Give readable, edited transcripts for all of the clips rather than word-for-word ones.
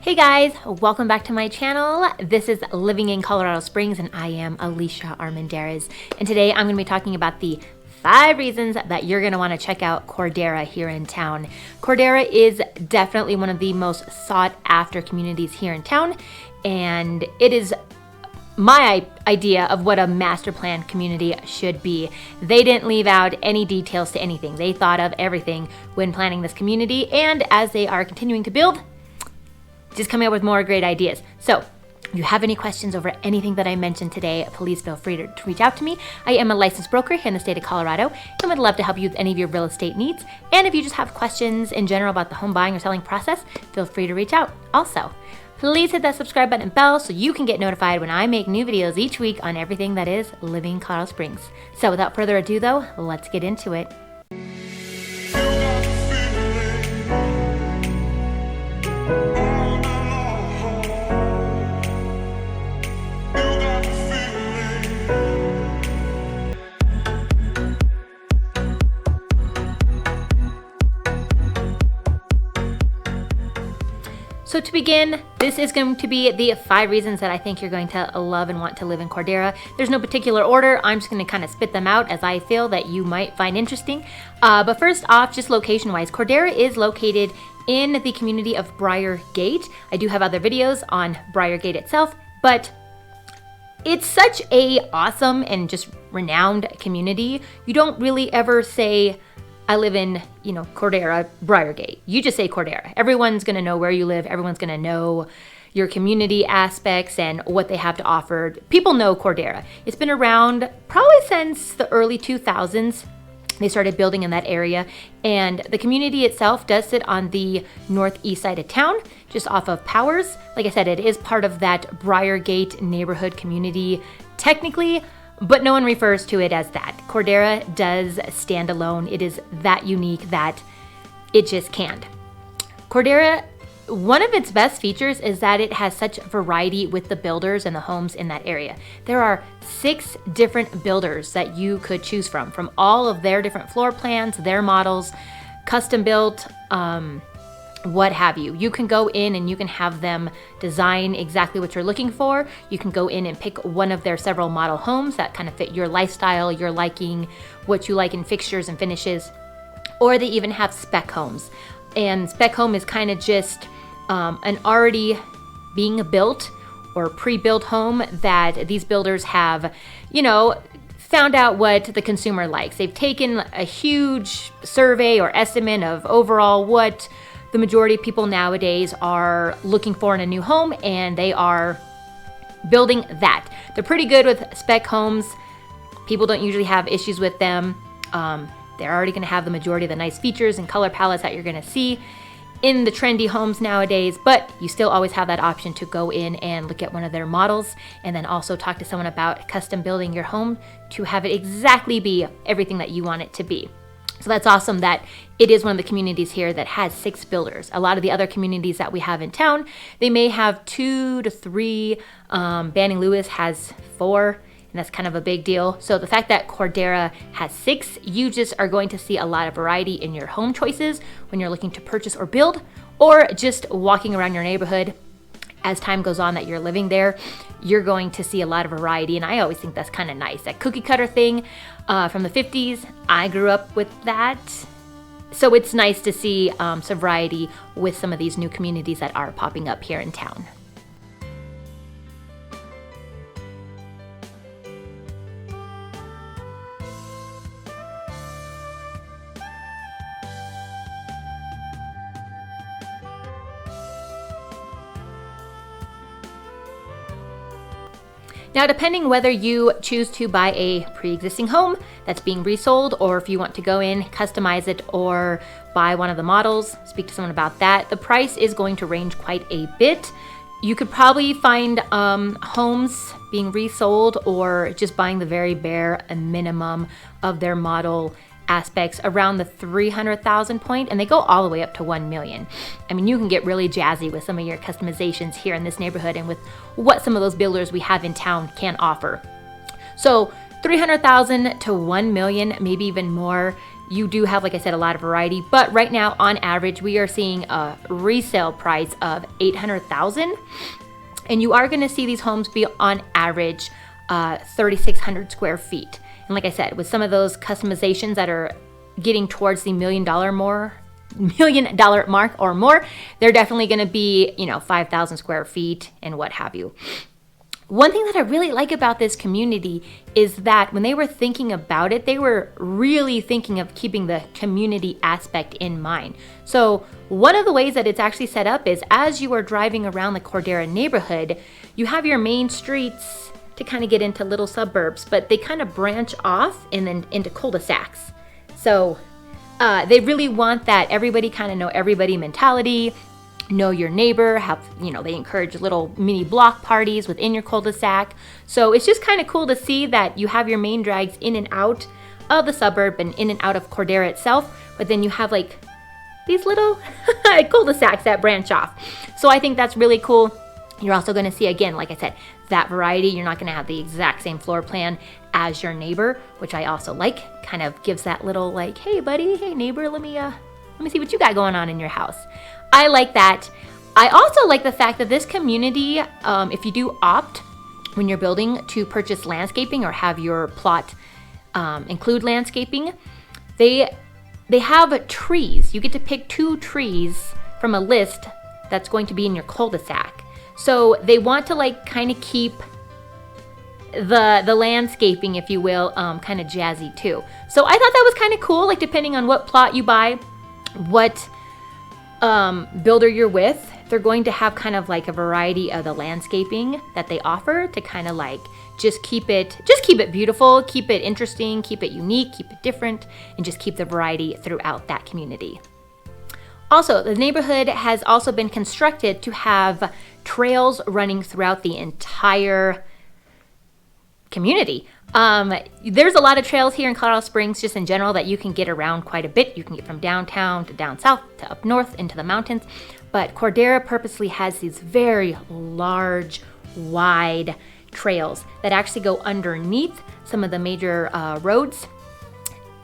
Hey guys, welcome back to my channel. This is Living in Colorado Springs and I am Alicia Armendariz. And today I'm going to be talking about the 5 reasons that you're going to want to check out Cordera here in town. Cordera is definitely one of the most sought after communities here in town, and it is my idea of what a master plan community should be. They didn't leave out any details to anything. They thought of everything when planning this community, and as they are continuing to build, just coming up with more great ideas. So if you have any questions over anything that I mentioned today, please feel free to reach out to me. I am a licensed broker here in the state of Colorado and would love to help you with any of your real estate needs. And if you just have questions in general about the home buying or selling process, feel free to reach out. Also, please hit that subscribe button and bell so you can get notified when I make new videos each week on everything that is living in Colorado Springs. So without further ado though, let's get into it. So to begin, this is going to be the 5 reasons that I think you're going to love and want to live in Cordera. There's no particular order. I'm just going to kind of spit them out as I feel that you might find interesting. But first off, just location-wise, Cordera is located in the community of Briar Gate. I do have other videos on Briar Gate itself, but it's such a awesome and just renowned community. You don't really ever say, I live in, Cordera, Briar Gate. You just say Cordera. Everyone's going to know where you live. Everyone's going to know your community aspects and what they have to offer. People know Cordera. It's been around probably since the early 2000s. They started building in that area, and the community itself does sit on the northeast side of town, just off of Powers. Like I said, it is part of that Briar Gate neighborhood community technically, but no one refers to it as that. Cordera does stand alone. It is that unique that it just can't. Cordera, one of its best features is that it has such variety with the builders and the homes in that area. There are 6 different builders that you could choose from all of their different floor plans, their models, custom built, what have you. You can go in and you can have them design exactly what you're looking for. You can go in and pick one of their several model homes that kind of fit your lifestyle, your liking, what you like in fixtures and finishes. Or they even have spec homes. And spec home is kind of just an already being built or pre-built home that these builders have, found out what the consumer likes. They've taken a huge survey or estimate of overall what the majority of people nowadays are looking for in a new home, and they are building that. They're pretty good with spec homes. People don't usually have issues with them. They're already going to have the majority of the nice features and color palettes that you're going to see in the trendy homes nowadays, but you still always have that option to go in and look at one of their models and then also talk to someone about custom building your home to have it exactly be everything that you want it to be. So that's awesome that it is one of the communities here that has 6 builders. A lot of the other communities that we have in town, they may have 2 to 3. Banning Lewis has 4, and that's kind of a big deal. So the fact that Cordera has 6, you just are going to see a lot of variety in your home choices when you're looking to purchase or build, or just walking around your neighborhood. As time goes on that you're living there, you're going to see a lot of variety, and I always think that's kind of nice. That cookie cutter thing from the 50s, I grew up with that. So it's nice to see some variety with some of these new communities that are popping up here in town. Now, depending whether you choose to buy a pre-existing home that's being resold, or if you want to go in, customize it, or buy one of the models, speak to someone about that, the price is going to range quite a bit. You could probably find homes being resold or just buying the very bare minimum of their model aspects around the 300,000 point, and they go all the way up to 1 million. I mean, you can get really jazzy with some of your customizations here in this neighborhood and with what some of those builders we have in town can offer. So 300,000 to 1 million, maybe even more, you do have, like I said, a lot of variety. But right now, on average, we are seeing a resale price of $800,000. And you are going to see these homes be on average 3,600 square feet. And like I said, with some of those customizations that are getting towards the $1 million mark or more, they're definitely going to be, 5,000 square feet and what have you. One thing that I really like about this community is that when they were thinking about it, they were really thinking of keeping the community aspect in mind. So one of the ways that it's actually set up is as you are driving around the Cordera neighborhood, you have your main streets to kind of get into little suburbs, but they kind of branch off and then into cul-de-sacs. So they really want that everybody kind of know everybody mentality, know your neighbor, they encourage little mini block parties within your cul-de-sac. So it's just kind of cool to see that you have your main drags in and out of the suburb and in and out of Cordera itself, but then you have like these little cul-de-sacs that branch off. So I think that's really cool. You're also going to see, again, like I said, that variety. You're not going to have the exact same floor plan as your neighbor, which I also like. Kind of gives that little like, hey buddy, hey neighbor, let me see what you got going on in your house. I like that. I also like the fact that this community, if you do opt when you're building to purchase landscaping or have your plot include landscaping, they have trees. You get to pick 2 trees from a list that's going to be in your cul-de-sac. So they want to like kind of keep the landscaping, if you will, kind of jazzy too. So I thought that was kind of cool, like depending on what plot you buy, what builder you're with, they're going to have kind of like a variety of the landscaping that they offer to kind of like just keep it beautiful, keep it interesting, keep it unique, keep it different, and just keep the variety throughout that community. Also, the neighborhood has also been constructed to have trails running throughout the entire community. There's a lot of trails here in Colorado Springs just in general that you can get around quite a bit. You can get from downtown to down south to up north into the mountains. But Cordera purposely has these very large, wide trails that actually go underneath some of the major roads.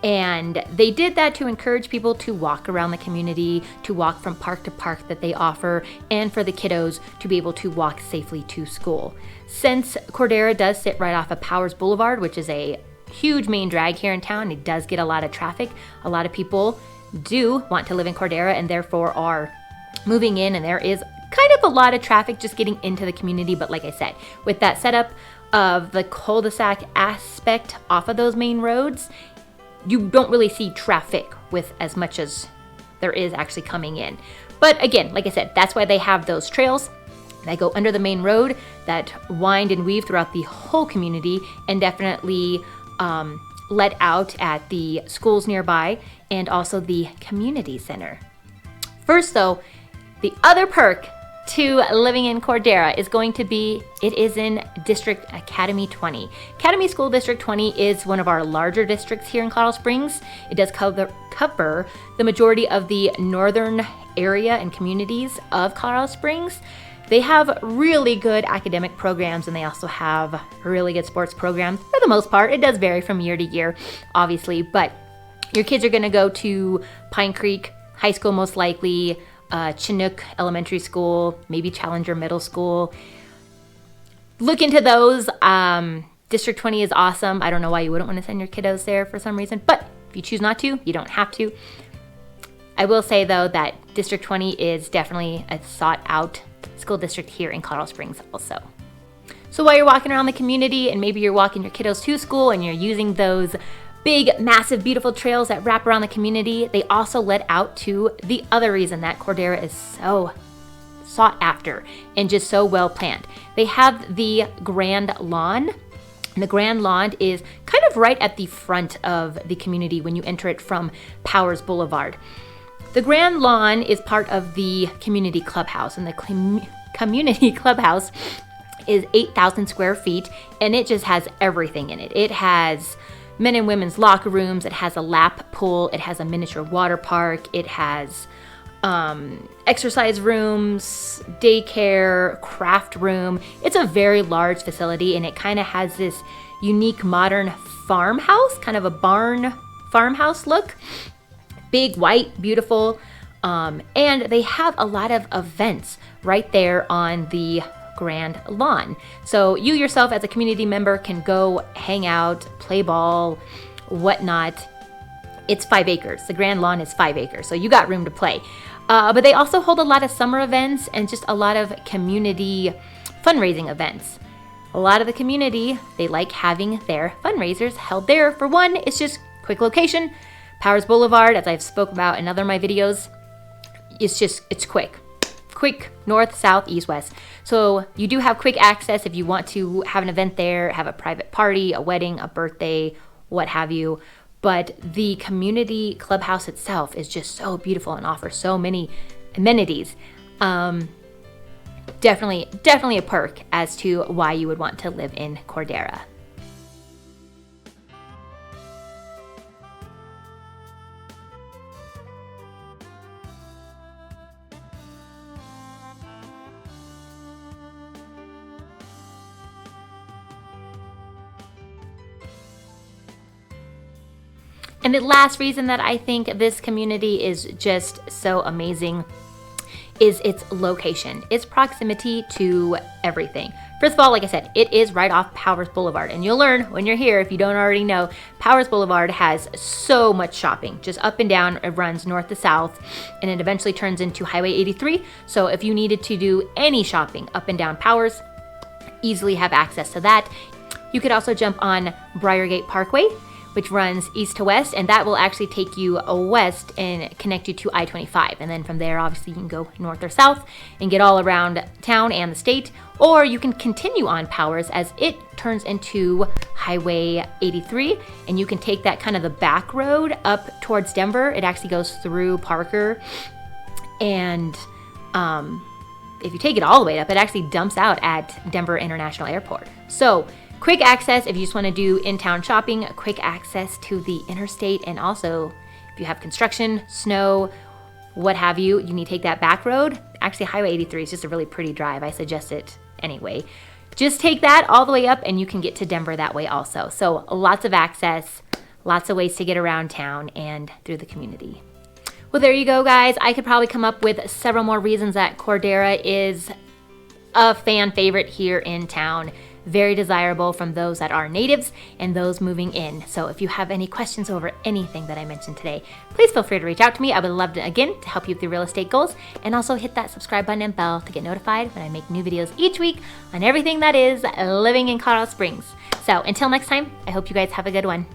And they did that to encourage people to walk around the community, to walk from park to park that they offer, and for the kiddos to be able to walk safely to school. Since Cordera does sit right off of Powers Boulevard, which is a huge main drag here in town, it does get a lot of traffic. A lot of people do want to live in Cordera and therefore are moving in, and there is kind of a lot of traffic just getting into the community. But like I said, with that setup of the cul-de-sac aspect off of those main roads, you don't really see traffic with as much as there is actually coming in. But again, like I said, that's why they have those trails that go under the main road that wind and weave throughout the whole community, and definitely let out at the schools nearby and also the community center. First though, the other perk to living in Cordera is going to be, it is in District Academy 20. Academy School District 20 is one of our larger districts here in Colorado Springs. It does cover the majority of the northern area and communities of Colorado Springs. They have really good academic programs, and they also have really good sports programs for the most part. It does vary from year to year, obviously, but your kids are going to go to Pine Creek High School most likely, Chinook Elementary School, maybe Challenger Middle School. Look into those. District 20 is awesome. I don't know why you wouldn't want to send your kiddos there for some reason, but if you choose not to, you don't have to. I will say though that District 20 is definitely a sought out school district here in Colorado Springs also. So while you're walking around the community and maybe you're walking your kiddos to school and you're using those big, massive, beautiful trails that wrap around the community, they also led out to the other reason that Cordera is so sought after and just so well planned. They have the Grand Lawn, and the Grand Lawn is kind of right at the front of the community when you enter it from Powers Boulevard. The Grand Lawn is part of the community clubhouse, and the community clubhouse is 8,000 square feet, and it just has everything in it. It has men and women's locker rooms, it has a lap pool, it has a miniature water park, it has exercise rooms, daycare, craft room. It's a very large facility, and it kind of has this unique modern farmhouse, kind of a barn farmhouse look. Big, white, beautiful. And they have a lot of events right there on the grand lawn. So you yourself as a community member can go hang out, play ball, whatnot. It's 5 acres. The grand lawn is 5 acres, so you got room to play. But they also hold a lot of summer events and just a lot of community fundraising events. A lot of the community, they like having their fundraisers held there. For one, it's just quick location. Powers Boulevard, as I've spoke about in other of my videos, it's quick. Quick, north, south, east, west. So you do have quick access if you want to have an event there, have a private party, a wedding, a birthday, what have you. But the community clubhouse itself is just so beautiful and offers so many amenities. Definitely a perk as to why you would want to live in Cordera. And the last reason that I think this community is just so amazing is its location, its proximity to everything. First of all, like I said, it is right off Powers Boulevard. And you'll learn when you're here, if you don't already know, Powers Boulevard has so much shopping, just up and down. It runs north to south, and it eventually turns into Highway 83. So if you needed to do any shopping up and down Powers, easily have access to that. You could also jump on Briargate Parkway, which runs east to west, and that will actually take you west and connect you to I-25. And then from there, obviously, you can go north or south and get all around town and the state, or you can continue on Powers as it turns into Highway 83, and you can take that kind of the back road up towards Denver. It actually goes through Parker, and if you take it all the way up, it actually dumps out at Denver International Airport. So quick access if you just want to do in-town shopping, quick access to the interstate, and also if you have construction, snow, what have you, you need to take that back road. Actually, Highway 83 is just a really pretty drive. I suggest it anyway. Just take that all the way up and you can get to Denver that way also. So lots of access, lots of ways to get around town and through the community. Well, there you go, guys. I could probably come up with several more reasons that Cordera is a fan favorite here in town. Very desirable from those that are natives and those moving in. So if you have any questions over anything that I mentioned today, please feel free to reach out to me. I would love to, again, to help you with your real estate goals, and also hit that subscribe button and bell to get notified when I make new videos each week on everything that is living in Colorado Springs. So until next time, I hope you guys have a good one.